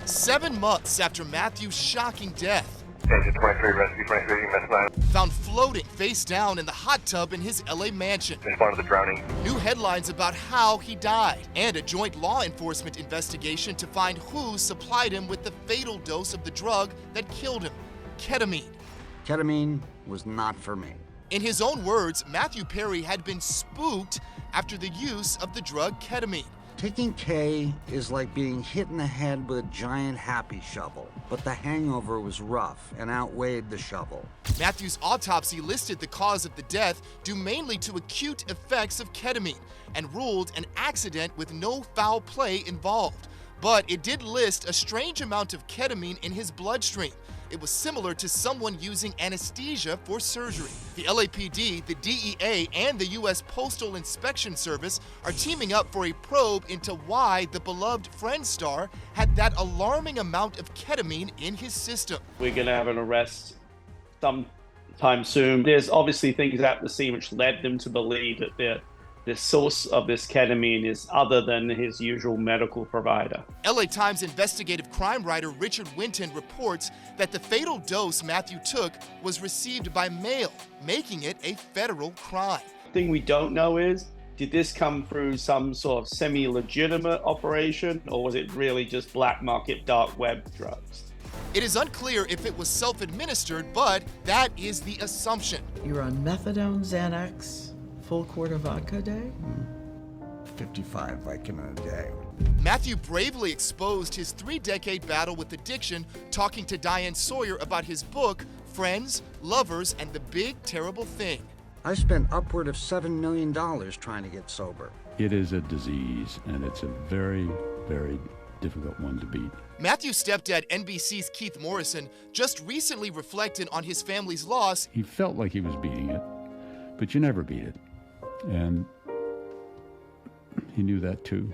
7 months after Matthew's shocking death, Agent 23, rescue 23, mess 9. found floating face down in the hot tub in his LA mansion. Respond to the drowning. New headlines about how he died, and a joint law enforcement investigation to find who supplied him with the fatal dose of the drug that killed him, ketamine. Ketamine was not for me. In his own words, Matthew Perry had been spooked after the use of the drug ketamine. Taking K is like being hit in the head with a giant happy shovel, but the hangover was rough and outweighed the shovel. Matthew's autopsy listed the cause of the death due mainly to acute effects of ketamine and ruled an accident with no foul play involved. But it did list a strange amount of ketamine in his bloodstream. It was similar to someone using anesthesia for surgery. The LAPD, the DEA, and the U.S. Postal Inspection Service are teaming up for a probe into why the beloved Friends star had that alarming amount of ketamine in his system. We're going to have an arrest sometime soon. There's obviously things at the scene which led them to believe that the source of this ketamine is other than his usual medical provider. LA Times investigative crime writer Richard Winton reports that the fatal dose Matthew took was received by mail, making it a federal crime. The thing we don't know is, did this come through some sort of semi-legitimate operation, or was it really just black market dark web drugs? It is unclear if it was self-administered, but that is the assumption. You're on methadone, Xanax, full quart of vodka a day? 55 Vicodin a day. Matthew bravely exposed his 3-decade battle with addiction, talking to Diane Sawyer about his book, Friends, Lovers, and the Big Terrible Thing. I spent upward of $7 million trying to get sober. It is a disease, and it's a very, very difficult one to beat. Matthew's stepdad, NBC's Keith Morrison, just recently reflected on his family's loss. He felt like he was beating it, but you never beat it. And he knew that too.